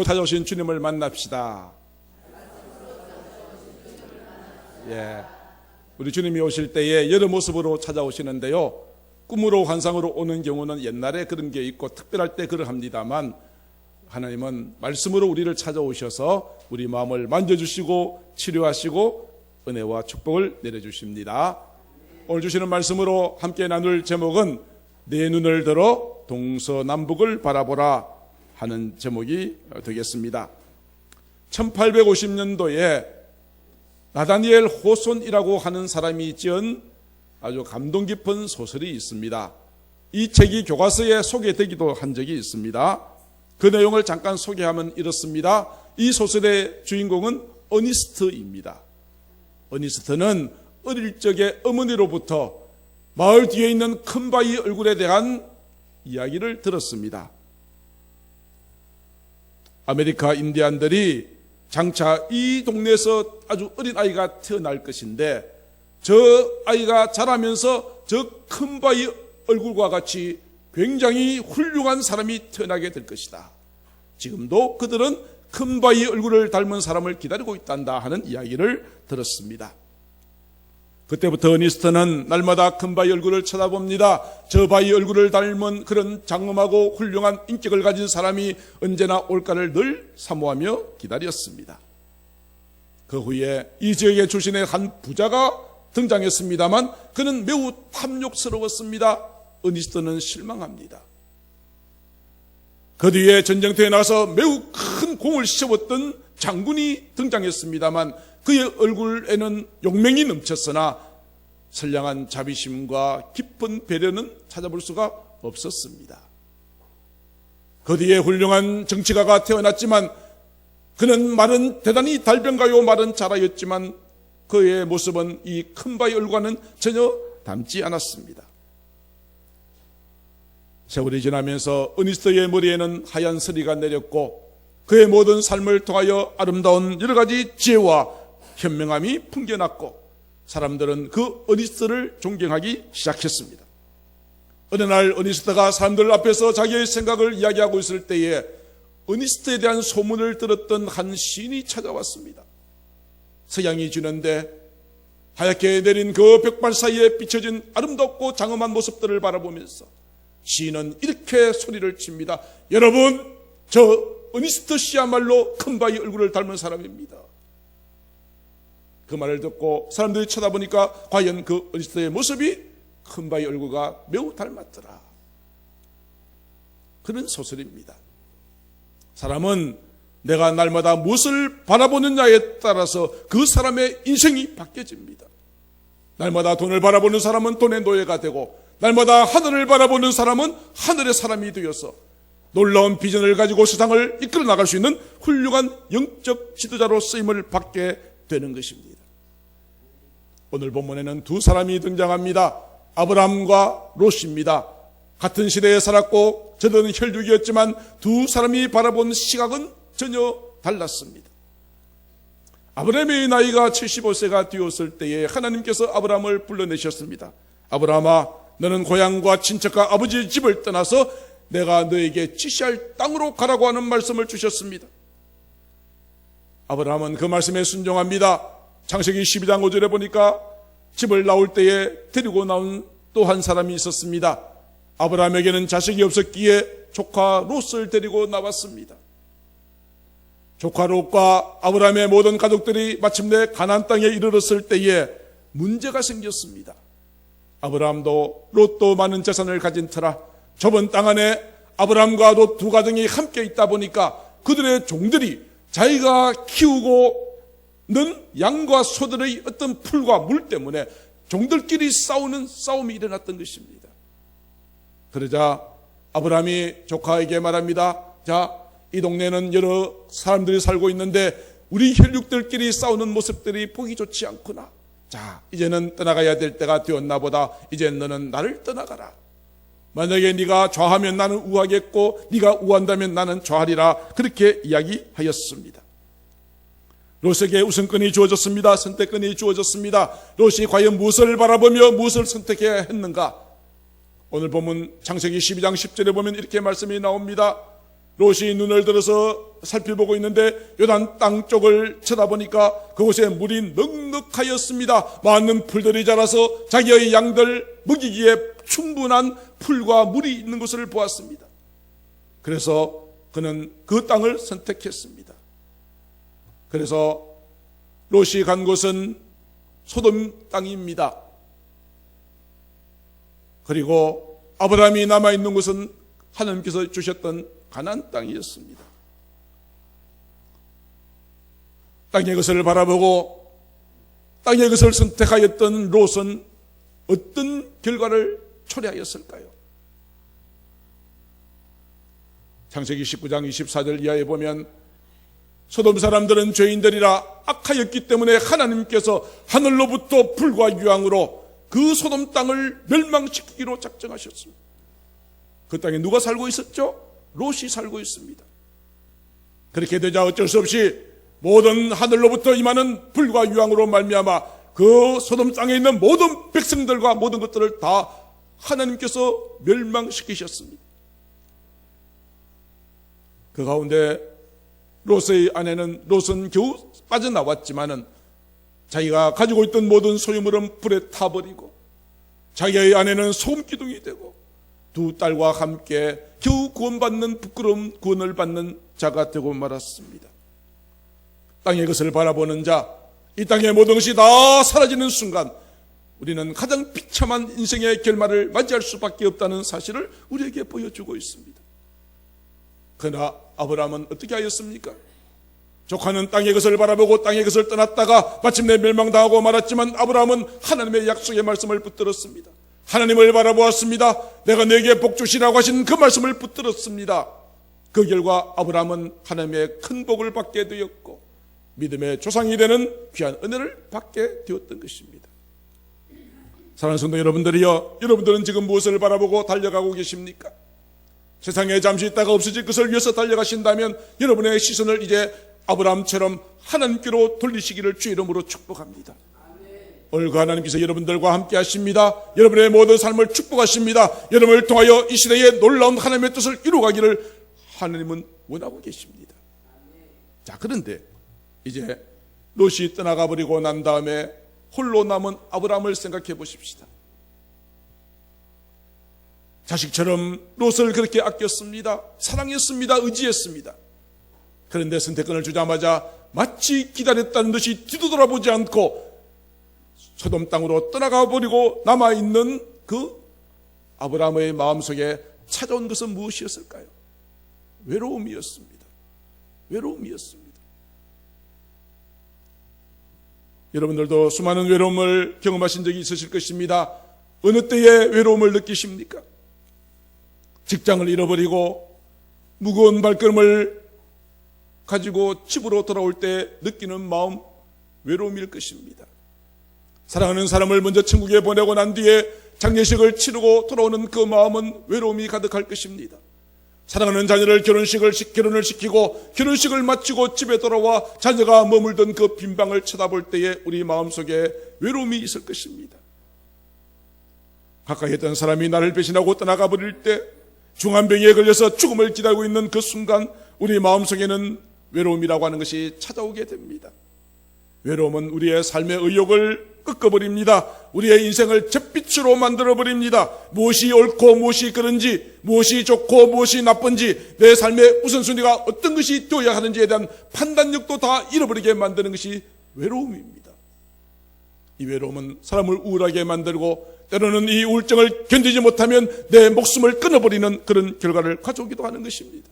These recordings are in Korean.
찾아오신 주님을 만납시다. 우리 주님이 오실 때에 여러 모습으로 찾아오시는데요, 꿈으로 환상으로 오는 경우는 옛날에 그런 게 있고 특별할 때 그러합니다만, 하나님은 말씀으로 우리를 찾아오셔서 우리 마음을 만져주시고 치료하시고 은혜와 축복을 내려주십니다. 오늘 주시는 말씀으로 함께 나눌 제목은 내 눈을 들어 동서남북을 바라보라 하는 제목이 되겠습니다. 1850년도에 나다니엘 호손이라고 하는 사람이 지은 아주 감동 깊은 소설이 있습니다. 이 책이 교과서에 소개되기도 한 적이 있습니다. 그 내용을 잠깐 소개하면 이렇습니다. 이 소설의 주인공은 어니스트입니다. 어니스트는 어릴 적에 어머니로부터 마을 뒤에 있는 큰 바위 얼굴에 대한 이야기를 들었습니다. 아메리카 인디안들이 장차 이 동네에서 아주 어린 아이가 태어날 것인데, 저 아이가 자라면서 저 큰 바위 얼굴과 같이 굉장히 훌륭한 사람이 태어나게 될 것이다. 지금도 그들은 큰 바위 얼굴을 닮은 사람을 기다리고 있단다 하는 이야기를 들었습니다. 그때부터 어니스트는 날마다 큰 바위 얼굴을 쳐다봅니다. 저 바위 얼굴을 닮은 그런 장엄하고 훌륭한 인격을 가진 사람이 언제나 올까를 늘 사모하며 기다렸습니다. 그 후에 이 지역의 출신의 한 부자가 등장했습니다만 그는 매우 탐욕스러웠습니다. 어니스트는 실망합니다. 그 뒤에 전쟁터에 나서 매우 큰 공을 씌웠던 장군이 등장했습니다만 그의 얼굴에는 용맹이 넘쳤으나 선량한 자비심과 깊은 배려는 찾아볼 수가 없었습니다. 그 뒤에 훌륭한 정치가가 태어났지만 그는 말은 대단히 달변가요 말은 잘하였지만 그의 모습은 이 큰 바위 얼굴과는 전혀 닮지 않았습니다. 세월이 지나면서 어니스트의 머리에는 하얀 서리가 내렸고 그의 모든 삶을 통하여 아름다운 여러 가지 지혜와 현명함이 풍겨났고 사람들은 그 어니스트를 존경하기 시작했습니다. 어느 날 어니스트가 사람들 앞에서 자기의 생각을 이야기하고 있을 때에 어니스트에 대한 소문을 들었던 한 시인이 찾아왔습니다. 석양이 지는데 하얗게 내린 그 벽발 사이에 비춰진 아름답고 장엄한 모습들을 바라보면서 시인은 이렇게 소리를 칩니다. 여러분, 저 어니스트 씨야말로 큰 바위 얼굴을 닮은 사람입니다. 그 말을 듣고 사람들이 쳐다보니까 과연 그 어니스트의 모습이 큰 바위 얼굴과 매우 닮았더라. 그런 소설입니다. 사람은 내가 날마다 무엇을 바라보느냐에 따라서 그 사람의 인생이 바뀌어집니다. 날마다 돈을 바라보는 사람은 돈의 노예가 되고 날마다 하늘을 바라보는 사람은 하늘의 사람이 되어서 놀라운 비전을 가지고 세상을 이끌어 나갈 수 있는 훌륭한 영적 지도자로 쓰임을 받게 되는 것입니다. 오늘 본문에는 두 사람이 등장합니다. 아브라함과 롯입니다. 같은 시대에 살았고 저들은 혈육이었지만 두 사람이 바라본 시각은 전혀 달랐습니다. 아브라함의 나이가 75세가 되었을 때에 하나님께서 아브라함을 불러내셨습니다. 아브라함아, 너는 고향과 친척과 아버지의 집을 떠나서 내가 너에게 지시할 땅으로 가라고 하는 말씀을 주셨습니다. 아브라함은 그 말씀에 순종합니다. 창세기 12장 5절에 보니까 집을 나올 때에 데리고 나온 또 한 사람이 있었습니다. 아브라함에게는 자식이 없었기에 조카 롯을 데리고 나왔습니다. 조카 롯과 아브라함의 모든 가족들이 마침내 가나안 땅에 이르렀을 때에 문제가 생겼습니다. 아브라함도 롯도 많은 재산을 가진 터라 좁은 땅 안에 아브라함과 롯 두 가정이 함께 있다 보니까 그들의 종들이 자기가 키우고 는 양과 소들의 어떤 풀과 물 때문에 종들끼리 싸우는 싸움이 일어났던 것입니다. 그러자 아브라함이 조카에게 말합니다. 자, 이 동네는 여러 사람들이 살고 있는데 우리 혈육들끼리 싸우는 모습들이 보기 좋지 않구나. 자, 이제는 떠나가야 될 때가 되었나 보다. 이제 너는 나를 떠나가라. 만약에 네가 좌하면 나는 우하겠고 네가 우한다면 나는 좌하리라. 그렇게 이야기하였습니다. 롯에게 우선권이 주어졌습니다. 선택권이 주어졌습니다. 롯이 과연 무엇을 바라보며 무엇을 선택해야 했는가? 오늘 보면 창세기 12장 10절에 보면 이렇게 말씀이 나옵니다. 롯이 눈을 들어서 살펴보고 있는데 요단 땅 쪽을 쳐다보니까 그곳에 물이 넉넉하였습니다. 많은 풀들이 자라서 자기의 양들 먹이기에 충분한 풀과 물이 있는 것을 보았습니다. 그래서 그는 그 땅을 선택했습니다. 그래서 롯이 간 곳은 소돔 땅입니다. 그리고 아브라함이 남아있는 곳은 하나님께서 주셨던 가나안 땅이었습니다. 땅의 것을 바라보고 땅의 것을 선택하였던 롯은 어떤 결과를 초래하였을까요? 창세기 19장 24절 이하에 보면 소돔 사람들은 죄인들이라 악하였기 때문에 하나님께서 하늘로부터 불과 유황으로 그 소돔 땅을 멸망시키기로 작정하셨습니다. 그 땅에 누가 살고 있었죠? 롯이 살고 있습니다. 그렇게 되자 어쩔 수 없이 모든 하늘로부터 임하는 불과 유황으로 말미암아 그 소돔 땅에 있는 모든 백성들과 모든 것들을 다 하나님께서 멸망시키셨습니다. 그 가운데 롯의 아내는 롯은 겨우 빠져나왔지만은 자기가 가지고 있던 모든 소유물은 불에 타버리고 자기의 아내는 소금기둥이 되고 두 딸과 함께 겨우 구원받는 부끄러운 구원을 받는 자가 되고 말았습니다. 땅의 것을 바라보는 자, 이 땅의 모든 것이 다 사라지는 순간 우리는 가장 비참한 인생의 결말을 맞이할 수밖에 없다는 사실을 우리에게 보여주고 있습니다. 그러나 아브라함은 어떻게 하였습니까? 조카는 땅의 것을 바라보고 땅의 것을 떠났다가 마침내 멸망당하고 말았지만 아브라함은 하나님의 약속의 말씀을 붙들었습니다. 하나님을 바라보았습니다. 내가 너에게 복 주시라고 하신 그 말씀을 붙들었습니다. 그 결과 아브라함은 하나님의 큰 복을 받게 되었고 믿음의 조상이 되는 귀한 은혜를 받게 되었던 것입니다. 사랑하는 성도 여러분들이여, 여러분들은 지금 무엇을 바라보고 달려가고 계십니까? 세상에 잠시 있다가 없어질 것을 위해서 달려가신다면 여러분의 시선을 이제 아브라함처럼 하나님께로 돌리시기를 주의 이름으로 축복합니다. 오늘 그 하나님께서 여러분들과 함께 하십니다. 여러분의 모든 삶을 축복하십니다. 여러분을 통하여 이 시대에 놀라운 하나님의 뜻을 이루어가기를 하나님은 원하고 계십니다. 자, 그런데 이제 롯이 떠나가 버리고 난 다음에 홀로 남은 아브라함을 생각해 보십시다. 자식처럼 롯을 그렇게 아꼈습니다. 사랑했습니다. 의지했습니다. 그런데 선택권을 주자마자 마치 기다렸다는 듯이 뒤도 돌아보지 않고 소돔 땅으로 떠나가 버리고 남아있는 그 아브라함의 마음속에 찾아온 것은 무엇이었을까요? 외로움이었습니다. 외로움이었습니다. 여러분들도 수많은 외로움을 경험하신 적이 있으실 것입니다. 어느 때에 외로움을 느끼십니까? 직장을 잃어버리고 무거운 발걸음을 가지고 집으로 돌아올 때 느끼는 마음, 외로움일 것입니다. 사랑하는 사람을 먼저 천국에 보내고 난 뒤에 장례식을 치르고 돌아오는 그 마음은 외로움이 가득할 것입니다. 사랑하는 자녀를 결혼을 시키고 결혼식을 마치고 집에 돌아와 자녀가 머물던 그 빈방을 쳐다볼 때에 우리 마음속에 외로움이 있을 것입니다. 가까이 했던 사람이 나를 배신하고 떠나가 버릴 때 중환병에 걸려서 죽음을 기다리고 있는 그 순간 우리 마음속에는 외로움이라고 하는 것이 찾아오게 됩니다. 외로움은 우리의 삶의 의욕을 꺾어버립니다. 우리의 인생을 잿빛으로 만들어버립니다. 무엇이 옳고 무엇이 그른지, 무엇이 좋고 무엇이 나쁜지, 내 삶의 우선순위가 어떤 것이 되어야 하는지에 대한 판단력도 다 잃어버리게 만드는 것이 외로움입니다. 이 외로움은 사람을 우울하게 만들고 때로는 이 우울증을 견디지 못하면 내 목숨을 끊어버리는 그런 결과를 가져오기도 하는 것입니다.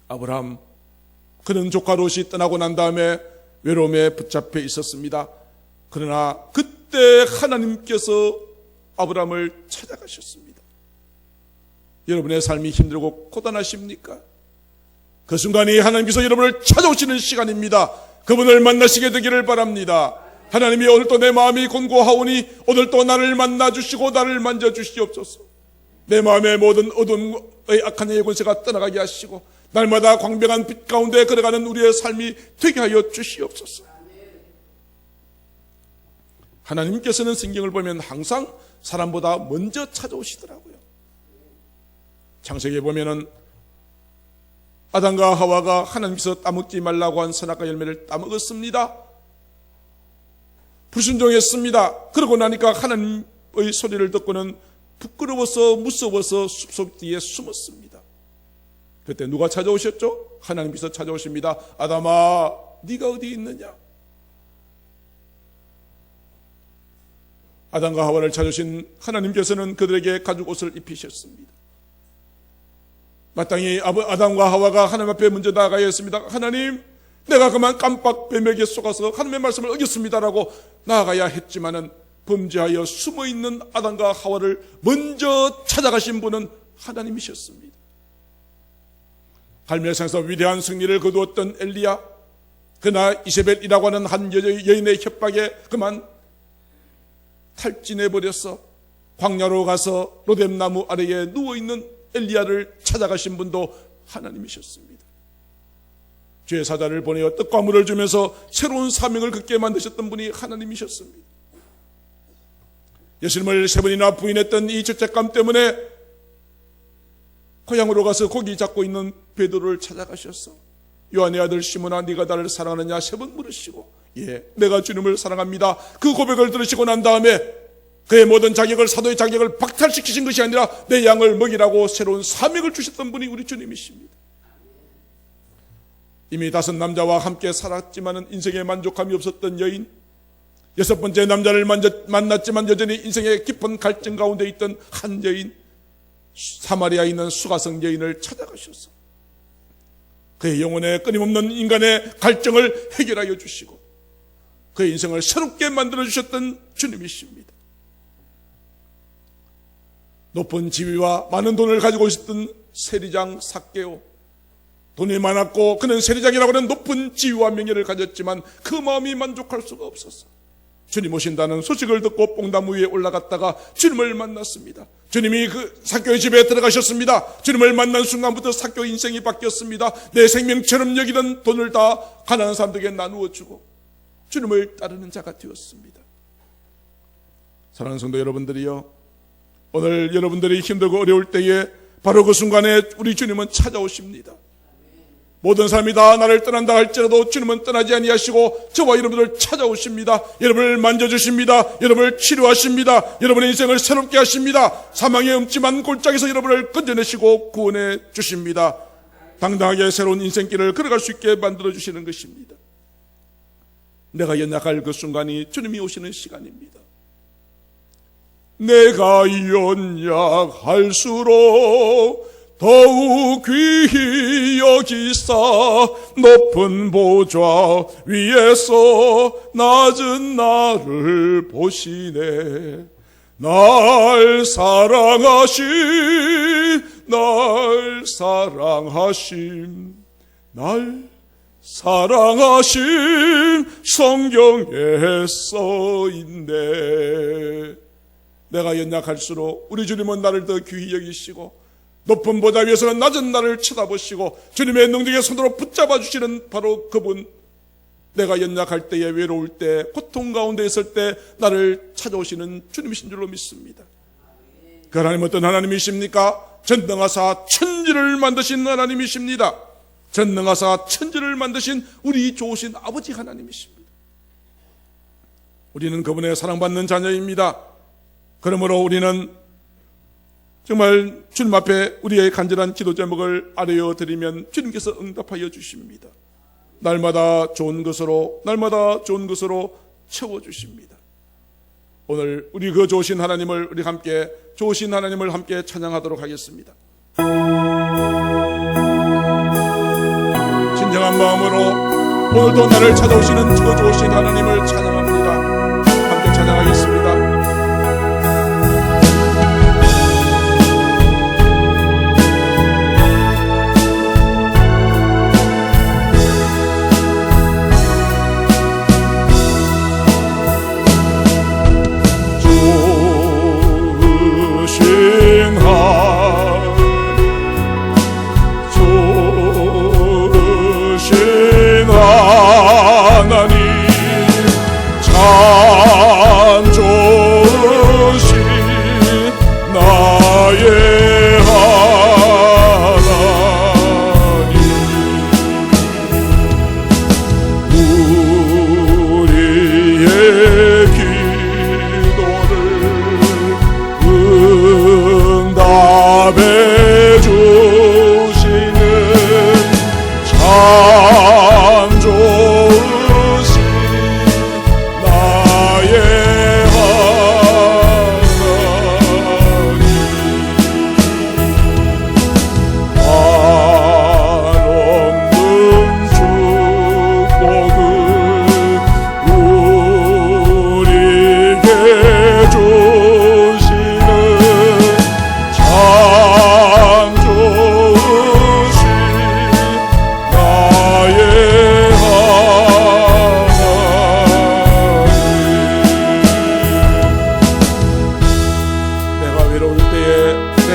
아브라함, 그는 조카 롯이 떠나고 난 다음에 외로움에 붙잡혀 있었습니다. 그러나 그때 하나님께서 아브라함을 찾아가셨습니다. 여러분의 삶이 힘들고 고단하십니까? 그 순간이 하나님께서 여러분을 찾아오시는 시간입니다. 그분을 만나시게 되기를 바랍니다. 하나님이 오늘도 내 마음이 곤고하오니 오늘도 나를 만나주시고 나를 만져주시옵소서. 내 마음의 모든 어둠의 악한 영의 권세가 떠나가게 하시고 날마다 광명한 빛 가운데 걸어가는 우리의 삶이 되게 하여 주시옵소서. 하나님께서는 성경을 보면 항상 사람보다 먼저 찾아오시더라고요. 창세기에 보면은 아담과 하와가 하나님께서 따먹지 말라고 한 선악과 열매를 따먹었습니다. 불순종했습니다. 그러고 나니까 하나님의 소리를 듣고는 부끄러워서 무서워서 숲속 뒤에 숨었습니다. 그때 누가 찾아오셨죠? 하나님께서 찾아오십니다. 아담아, 네가 어디 있느냐? 아담과 하와를 찾으신 하나님께서는 그들에게 가죽 옷을 입히셨습니다. 마땅히 아담과 하와가 하나님 앞에 먼저 나아가야 했습니다. 하나님, 내가 그만 깜빡 뱀에게 속아서 하나님의 말씀을 어겼습니다라고 나아가야 했지만은 범죄하여 숨어있는 아담과 하와를 먼저 찾아가신 분은 하나님이셨습니다. 갈멜산에서 위대한 승리를 거두었던 엘리야, 그러나 이세벨이라고 하는 한 여인의 협박에 그만 탈진해버렸어. 광야로 가서 로뎀나무 아래에 누워있는 엘리야를 찾아가신 분도 하나님이셨습니다. 주의 사자를 보내어 떡과 물을 주면서 새로운 사명을 긋게 만드셨던 분이 하나님이셨습니다. 예수님을 3번이나 부인했던 이 죄책감 때문에 고향으로 가서 고기 잡고 있는 베드로를 찾아가셨어. 요한의 아들 시몬아, 네가 나를 사랑하느냐 3번 물으시고, 예, 내가 주님을 사랑합니다. 그 고백을 들으시고 난 다음에 그의 모든 자격을, 사도의 자격을 박탈시키신 것이 아니라 내 양을 먹이라고 새로운 사명을 주셨던 분이 우리 주님이십니다. 이미 5 남자와 함께 살았지만 인생에 만족감이 없었던 여인, 6번째 남자를 만났지만 여전히 인생의 깊은 갈증 가운데 있던 한 여인, 사마리아에 있는 수가성 여인을 찾아가셔서 그의 영혼에 끊임없는 인간의 갈증을 해결하여 주시고 그의 인생을 새롭게 만들어 주셨던 주님이십니다. 높은 지위와 많은 돈을 가지고 있었던 세리장 삭개오, 돈이 많았고 그는 세리장이라고 하는 높은 지위와 명예를 가졌지만 그 마음이 만족할 수가 없었어. 주님 오신다는 소식을 듣고 뽕나무 위에 올라갔다가 주님을 만났습니다. 주님이 그 삭개오의 집에 들어가셨습니다. 주님을 만난 순간부터 삭개오 인생이 바뀌었습니다. 내 생명처럼 여기던 돈을 다 가난한 사람들에게 나누어 주고 주님을 따르는 자가 되었습니다. 사랑하는 성도 여러분들이요, 오늘 여러분들이 힘들고 어려울 때에 바로 그 순간에 우리 주님은 찾아오십니다. 모든 사람이 다 나를 떠난다 할지라도 주님은 떠나지 아니하시고 저와 여러분을 찾아오십니다. 여러분을 만져주십니다. 여러분을 치료하십니다. 여러분의 인생을 새롭게 하십니다. 사망의 음침한 골짜기에서 여러분을 건져내시고 구원해 주십니다. 당당하게 새로운 인생길을 걸어갈 수 있게 만들어주시는 것입니다. 내가 연약할 그 순간이 주님이 오시는 시간입니다. 내가 연약할수록 더욱 귀히 여기사 높은 보좌 위에서 낮은 나를 보시네. 날 사랑하심 성경에 써있네. 내가 연약할수록 우리 주님은 나를 더 귀히 여기시고 높은 보좌 위에서는 낮은 나를 쳐다보시고 주님의 능력의 손으로 붙잡아 주시는 바로 그분, 내가 연약할 때에, 외로울 때, 고통 가운데 있을 때 나를 찾아오시는 주님이신 줄로 믿습니다. 그 하나님 어떤 하나님이십니까? 전능하사 천지를 만드신 하나님이십니다. 전능하사 천지를 만드신 우리 좋으신 아버지 하나님이십니다. 우리는 그분의 사랑받는 자녀입니다. 그러므로 우리는 정말 주님 앞에 우리의 간절한 기도 제목을 아뢰어 드리면 주님께서 응답하여 주십니다. 날마다 좋은 것으로 채워주십니다. 오늘 우리 그 좋으신 하나님을 좋으신 하나님을 함께 찬양하도록 하겠습니다. 진정한 마음으로 오늘도 나를 찾아오시는 그 좋으신 하나님을 찬양합니다. 함께 찬양하겠습니다. 하나님 참 좋으신 나의 하나님,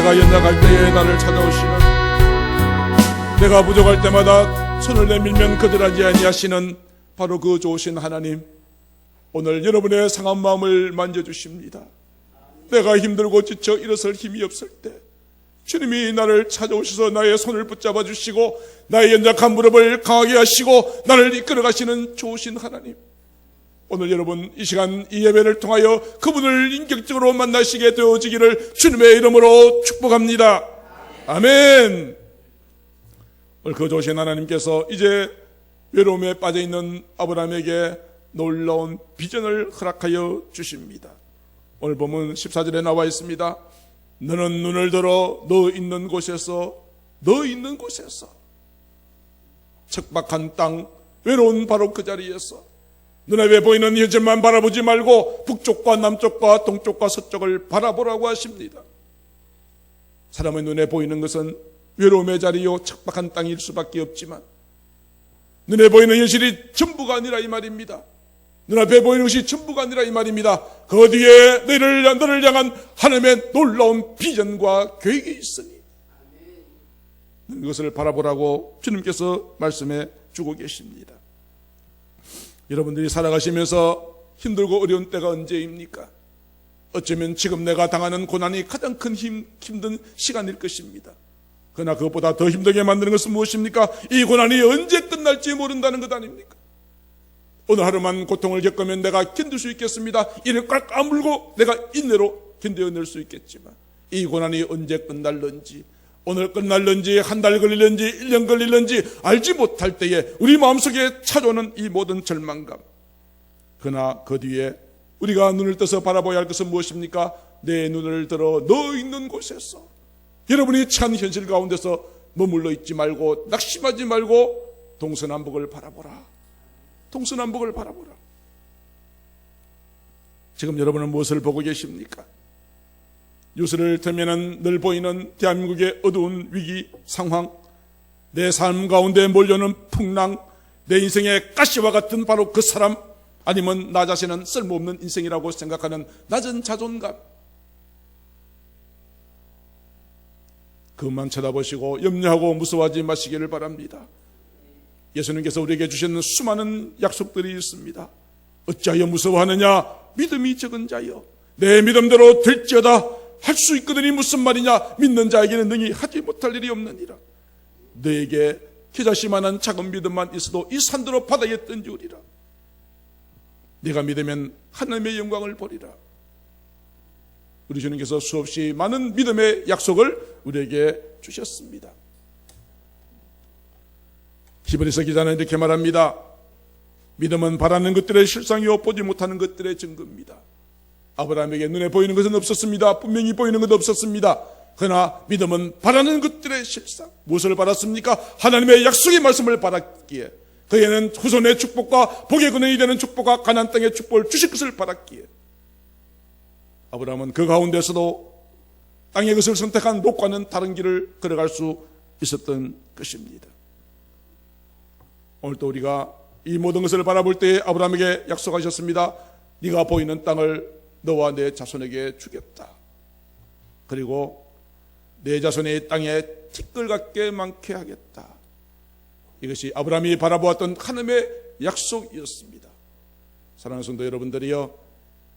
내가 연약할 때에 나를 찾아오시는, 내가 부족할 때마다 손을 내밀면 거절하지 아니하시는 바로 그 좋으신 하나님, 오늘 여러분의 상한 마음을 만져주십니다. 내가 힘들고 지쳐 일어설 힘이 없을 때 주님이 나를 찾아오셔서 나의 손을 붙잡아 주시고 나의 연약한 무릎을 강하게 하시고 나를 이끌어 가시는 좋으신 하나님, 오늘 여러분 이 시간 이 예배를 통하여 그분을 인격적으로 만나시게 되어지기를 주님의 이름으로 축복합니다. 아멘. 오늘 그 좋으신 하나님께서 이제 외로움에 빠져있는 아브라함에게 놀라운 비전을 허락하여 주십니다. 오늘 보면 14절에 나와 있습니다. 너는 눈을 들어 너 있는 곳에서 척박한 땅, 외로운 바로 그 자리에서 눈앞에 보이는 현실만 바라보지 말고 북쪽과 남쪽과 동쪽과 서쪽을 바라보라고 하십니다. 사람의 눈에 보이는 것은 외로움의 자리요 척박한 땅일 수밖에 없지만 눈에 보이는 현실이 전부가 아니라 이 말입니다. 눈앞에 보이는 것이 전부가 아니라 이 말입니다. 그 뒤에 너를 향한 하나님의 놀라운 비전과 계획이 있으니 그것을 바라보라고 주님께서 말씀해 주고 계십니다. 여러분들이 살아가시면서 힘들고 어려운 때가 언제입니까? 어쩌면 지금 내가 당하는 고난이 가장 큰 힘든 시간일 것입니다. 그러나 그것보다 더 힘들게 만드는 것은 무엇입니까? 이 고난이 언제 끝날지 모른다는 것 아닙니까? 오늘 하루만 고통을 겪으면 내가 견딜 수 있겠습니다. 이를 꽉 까물고 내가 인내로 견뎌낼 수 있겠지만 이 고난이 언제 끝날는지, 오늘 끝날는지, 한 달 걸릴는지, 1년 걸릴는지 알지 못할 때에 우리 마음속에 찾아오는 이 모든 절망감, 그러나 그 뒤에 우리가 눈을 떠서 바라봐야 할 것은 무엇입니까? 내 눈을 들어 너 있는 곳에서, 여러분이 처한 현실 가운데서 머물러 있지 말고 낙심하지 말고 동서남북을 바라보라. 동서남북을 바라보라. 지금 여러분은 무엇을 보고 계십니까? 뉴스를 틀면은 늘 보이는 대한민국의 어두운 위기 상황, 내 삶 가운데 몰려오는 풍랑, 내 인생의 가시와 같은 바로 그 사람, 아니면 나 자신은 쓸모없는 인생이라고 생각하는 낮은 자존감, 그것만 쳐다보시고 염려하고 무서워하지 마시기를 바랍니다. 예수님께서 우리에게 주시는 수많은 약속들이 있습니다. 어찌하여 무서워하느냐? 믿음이 적은 자여, 내 믿음대로 될지어다. 할 수 있거든이 무슨 말이냐? 믿는 자에게는 능히 하지 못할 일이 없느니라. 너에게 겨자씨만한 작은 믿음만 있어도 이 산들로 바다에 던지우리라. 네가 믿으면 하나님의 영광을 보리라. 우리 주님께서 수없이 많은 믿음의 약속을 우리에게 주셨습니다. 히브리서 기자는 이렇게 말합니다. 믿음은 바라는 것들의 실상이요 보지 못하는 것들의 증거입니다. 아브라함에게 눈에 보이는 것은 없었습니다. 분명히 보이는 것도 없었습니다. 그러나 믿음은 바라는 것들의 실상. 무엇을 바랐습니까? 하나님의 약속의 말씀을 바랐기에, 그에는 후손의 축복과 복의 근원이 되는 축복과 가나안 땅의 축복을 주실 것을 바랐기에, 아브라함은 그 가운데서도 땅의 것을 선택한 롯과는 다른 길을 걸어갈 수 있었던 것입니다. 오늘도 우리가 이 모든 것을 바라볼 때에 아브라함에게 약속하셨습니다. 네가 보이는 땅을 너와 내 자손에게 주겠다. 그리고 내 자손의 땅에 티끌 같게 많게 하겠다. 이것이 아브라함이 바라보았던 하나님의 약속이었습니다. 사랑하는 성도 여러분들이여,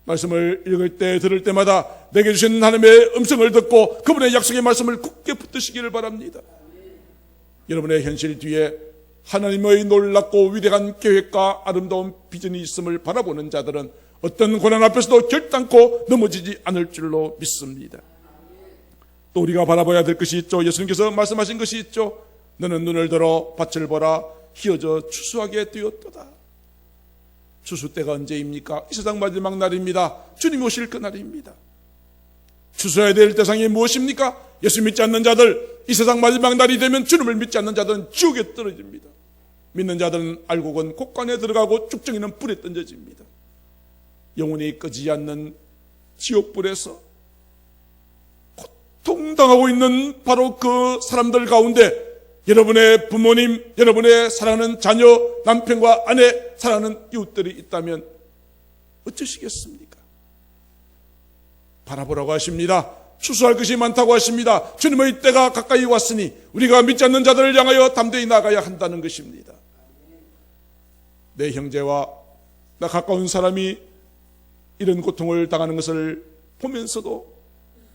말씀을 읽을 때 들을 때마다 내게 주신 하나님의 음성을 듣고 그분의 약속의 말씀을 굳게 붙드시기를 바랍니다. 여러분의 현실 뒤에 하나님의 놀랍고 위대한 계획과 아름다운 비전이 있음을 바라보는 자들은 어떤 고난 앞에서도 결단코 넘어지지 않을 줄로 믿습니다. 또 우리가 바라봐야 될 것이 있죠. 예수님께서 말씀하신 것이 있죠. 너는 눈을 들어 밭을 보라. 휘어져 추수하게 되었도다. 추수 때가 언제입니까? 이 세상 마지막 날입니다. 주님 오실 그 날입니다. 추수해야 될 대상이 무엇입니까? 예수 믿지 않는 자들, 이 세상 마지막 날이 되면 주님을 믿지 않는 자들은 지옥에 떨어집니다. 믿는 자들은 알곡은 곡간에 들어가고 쭉정이는 불에 던져집니다. 영원히 끄지 않는 지옥불에서 고통당하고 있는 바로 그 사람들 가운데 여러분의 부모님, 여러분의 사랑하는 자녀, 남편과 아내, 사랑하는 이웃들이 있다면 어쩌시겠습니까? 바라보라고 하십니다. 추수할 것이 많다고 하십니다. 주님의 때가 가까이 왔으니 우리가 믿지 않는 자들을 향하여 담대히 나가야 한다는 것입니다. 내 형제와 나 가까운 사람이 이런 고통을 당하는 것을 보면서도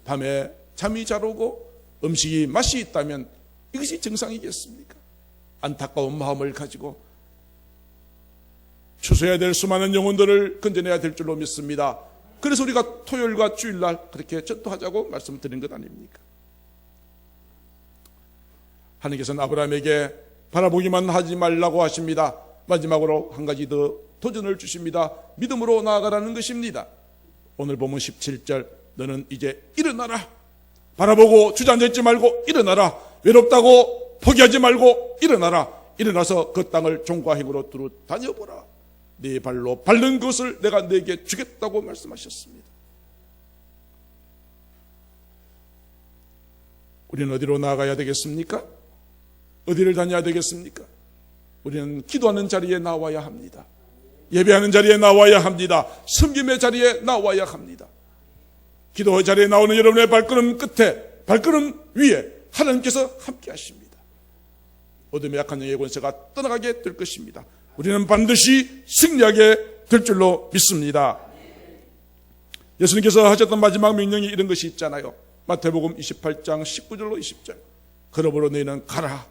밤에 잠이 잘 오고 음식이 맛이 있다면 이것이 정상이겠습니까? 안타까운 마음을 가지고 추수해야 될 수많은 영혼들을 건져내야 될 줄로 믿습니다. 그래서 우리가 토요일과 주일날 그렇게 전도하자고 말씀드린 것 아닙니까? 하나님께서는 아브라함에게 바라보기만 하지 말라고 하십니다. 마지막으로 한 가지 더 도전을 주십니다. 믿음으로 나아가라는 것입니다. 오늘 보면 17절, 너는 이제 일어나라. 바라보고 주저앉지 말고 일어나라. 외롭다고 포기하지 말고 일어나라. 일어나서 그 땅을 종과 행으로 두루 다녀보라. 네 발로 밟는 것을 내가 네게 주겠다고 말씀하셨습니다. 우리는 어디로 나아가야 되겠습니까? 어디를 다녀야 되겠습니까? 우리는 기도하는 자리에 나와야 합니다. 예배하는 자리에 나와야 합니다. 섬김의 자리에 나와야 합니다. 기도의 자리에 나오는 여러분의 발걸음 끝에, 발걸음 위에 하나님께서 함께 하십니다. 어둠의 약한 영의 권세가 떠나가게 될 것입니다. 우리는 반드시 승리하게 될 줄로 믿습니다. 예수님께서 하셨던 마지막 명령이 이런 것이 있잖아요. 마태복음 28장 19절로 20절. 그러므로 너희는 가라,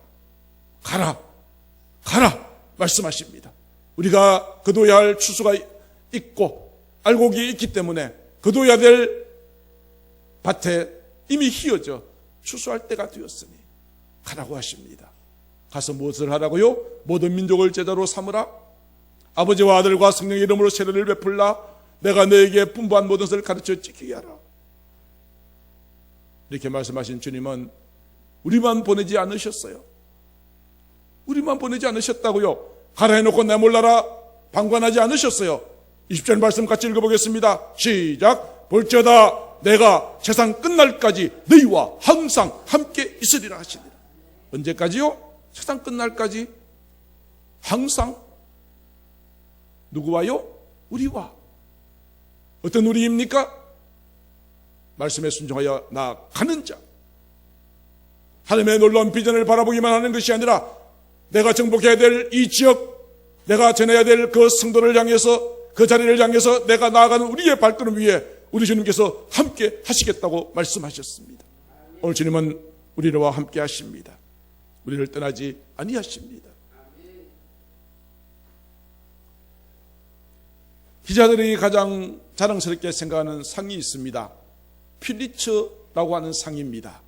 가라, 가라 말씀하십니다. 우리가 거둬야 할 추수가 있고 알고 있기 때문에 거둬야 될 밭에 이미 휘어져 추수할 때가 되었으니 가라고 하십니다. 가서 무엇을 하라고요? 모든 민족을 제자로 삼으라. 아버지와 아들과 성령의 이름으로 세례를 베풀라. 내가 너에게 분부한 모든 것을 가르쳐 지키게 하라. 이렇게 말씀하신 주님은 우리만 보내지 않으셨어요. 우리만 보내지 않으셨다고요. 가라 해놓고 내몰라라 방관하지 않으셨어요. 20절 말씀 같이 읽어보겠습니다. 시작. 볼지어다 내가 세상 끝날까지 너희와 항상 함께 있으리라 하시니라. 언제까지요? 세상 끝날까지 항상. 누구와요? 우리와. 어떤 우리입니까? 말씀에 순종하여 나아가는 자. 하나님의 놀라운 비전을 바라보기만 하는 것이 아니라 내가 정복해야 될 이 지역, 내가 전해야 될 그 성도를 향해서, 그 자리를 향해서 내가 나아가는 우리의 발걸음 위에 우리 주님께서 함께 하시겠다고 말씀하셨습니다. 오늘 주님은 우리와 함께 하십니다. 우리를 떠나지 아니하십니다. 기자들이 가장 자랑스럽게 생각하는 상이 있습니다. 퓰리처라고 하는 상입니다.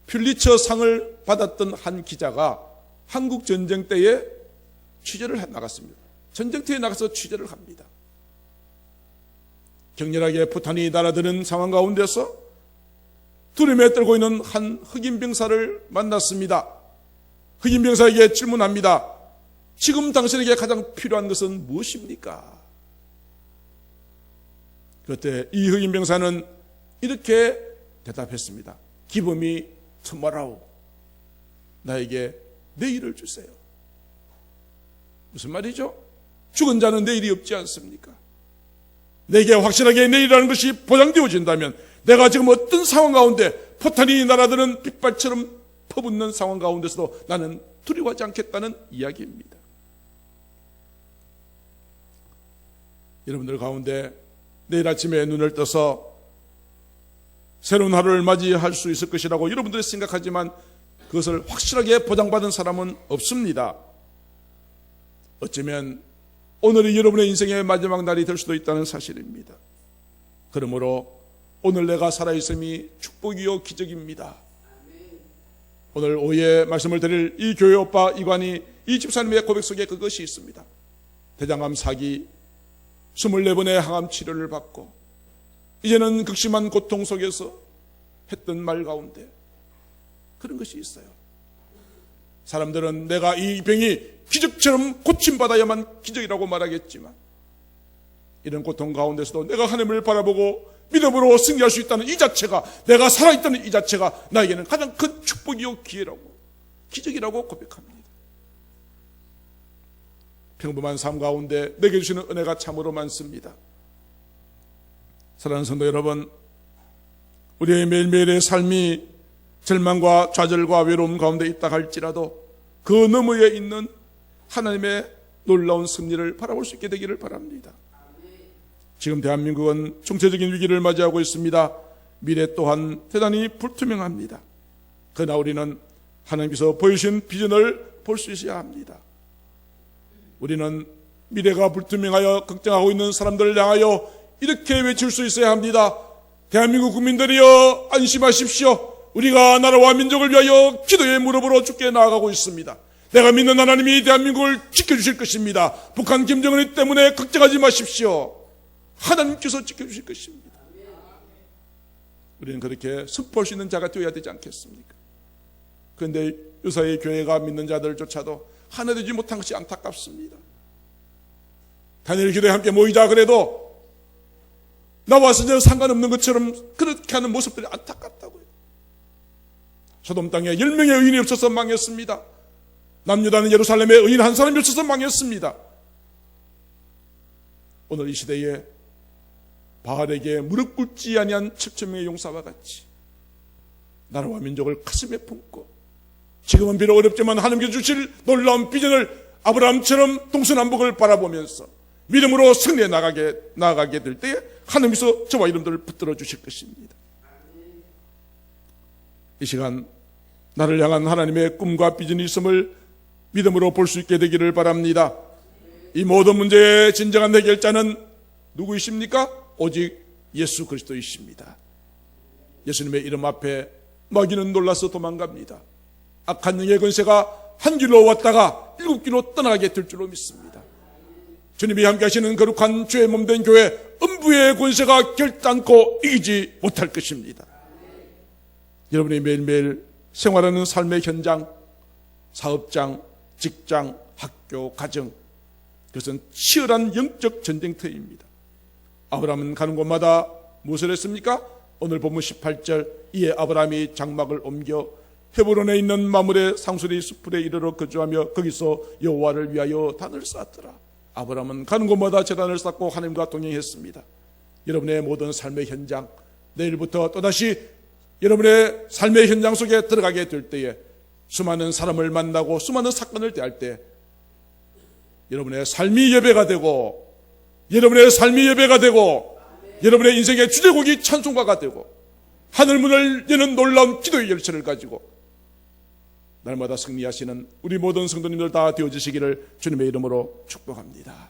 퓰리처 상을 받았던 한 기자가 한국 전쟁 때에 취재를 해 나갔습니다. 전쟁터에 나가서 취재를 합니다. 격렬하게 포탄이 날아드는 상황 가운데서 두려움에 떨고 있는 한 흑인 병사를 만났습니다. 흑인 병사에게 질문합니다. 지금 당신에게 가장 필요한 것은 무엇입니까? 그때 이 흑인 병사는 이렇게 대답했습니다. Give me tomorrow. 나에게 내일을 주세요. 무슨 말이죠? 죽은 자는 내일이 없지 않습니까? 내게 확실하게 내일이라는 것이 보장되어진다면 내가 지금 어떤 상황 가운데 포탄이 날아드는 빗발처럼 퍼붓는 상황 가운데서도 나는 두려워하지 않겠다는 이야기입니다. 여러분들 가운데 내일 아침에 눈을 떠서 새로운 하루를 맞이할 수 있을 것이라고 여러분들이 생각하지만 그것을 확실하게 보장받은 사람은 없습니다. 어쩌면 오늘이 여러분의 인생의 마지막 날이 될 수도 있다는 사실입니다. 그러므로 오늘 내가 살아있음이 축복이요 기적입니다. 오늘 오후에 말씀을 드릴 이 교회 오빠 이관이 이 집사님의 고백 속에 그것이 있습니다. 대장암 4기 24번의 항암 치료를 받고 이제는 극심한 고통 속에서 했던 말 가운데 그런 것이 있어요. 사람들은 내가 이 병이 기적처럼 고침받아야만 기적이라고 말하겠지만 이런 고통 가운데서도 내가 하나님을 바라보고 믿음으로 승리할 수 있다는 이 자체가, 내가 살아있다는 이 자체가 나에게는 가장 큰 축복이요 기회라고, 기적이라고 고백합니다. 평범한 삶 가운데 내게 주시는 은혜가 참으로 많습니다. 사랑하는 성도 여러분, 우리의 매일매일의 삶이 절망과 좌절과 외로움 가운데 있다 할지라도 그 너머에 있는 하나님의 놀라운 승리를 바라볼 수 있게 되기를 바랍니다. 지금 대한민국은 총체적인 위기를 맞이하고 있습니다. 미래 또한 대단히 불투명합니다. 그러나 우리는 하나님께서 보여주신 비전을 볼 수 있어야 합니다. 우리는 미래가 불투명하여 걱정하고 있는 사람들을 향하여 이렇게 외칠 수 있어야 합니다. 대한민국 국민들이여 안심하십시오. 우리가 나라와 민족을 위하여 기도의 무릎으로 주께 나아가고 있습니다. 내가 믿는 하나님이 대한민국을 지켜주실 것입니다. 북한 김정은 때문에 걱정하지 마십시오. 하나님께서 지켜주실 것입니다. 우리는 그렇게 선포할 수 있는 자가 되어야 되지 않겠습니까? 그런데 요사의 교회가 믿는 자들조차도 하나 되지 못한 것이 안타깝습니다. 단일 기도에 함께 모이자 그래도 나와서 전혀 상관없는 것처럼 그렇게 하는 모습들이 안타깝다고요. 소돔 땅에 10명의 의인이 없어서 망했습니다. 남유다는 예루살렘에 의인 한 사람이 없어서 망했습니다. 오늘 이 시대에 바알에게 무릎 꿇지 아니한 7,000명의 용사와 같이 나라와 민족을 가슴에 품고 지금은 비록 어렵지만 하나님께서 주실 놀라운 비전을 아브라함처럼 동서남북을 바라보면서 믿음으로 승리해 나아가게 될 때에 하나님께서 저와 여러분들을 붙들어 주실 것입니다. 이 시간 나를 향한 하나님의 꿈과 비전이 있음을 믿음으로 볼 수 있게 되기를 바랍니다. 이 모든 문제의 진정한 해결자는 누구이십니까? 오직 예수 그리스도이십니다. 예수님의 이름 앞에 마귀는 놀라서 도망갑니다. 악한 영의 권세가 한 길로 왔다가 7길로 떠나게 될 줄로 믿습니다. 주님이 함께 하시는 거룩한 주의 몸된 교회 음부의 권세가 결단코 이기지 못할 것입니다. 여러분이 매일매일 생활하는 삶의 현장, 사업장, 직장, 학교, 가정, 그것은 치열한 영적 전쟁터입니다. 아브라함은 가는 곳마다 무엇을 했습니까? 오늘 본문 18절, 이에 아브라함이 장막을 옮겨 헤브론에 있는 마므레 상수리 숲에 이르러 거주하며 거기서 여호와를 위하여 단을 쌓았더라. 아브라함은 가는 곳마다 제단을 쌓고 하나님과 동행했습니다. 여러분의 모든 삶의 현장, 내일부터 또다시 여러분의 삶의 현장 속에 들어가게 될 때에 수많은 사람을 만나고 수많은 사건을 대할 때 여러분의 삶이 예배가 되고 여러분의 삶이 예배가 되고 여러분의 인생의 주제곡이 찬송가가 되고 하늘문을 여는 놀라운 기도의 열쇠를 가지고 날마다 승리하시는 우리 모든 성도님들 다 되어주시기를 주님의 이름으로 축복합니다.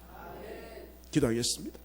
기도하겠습니다.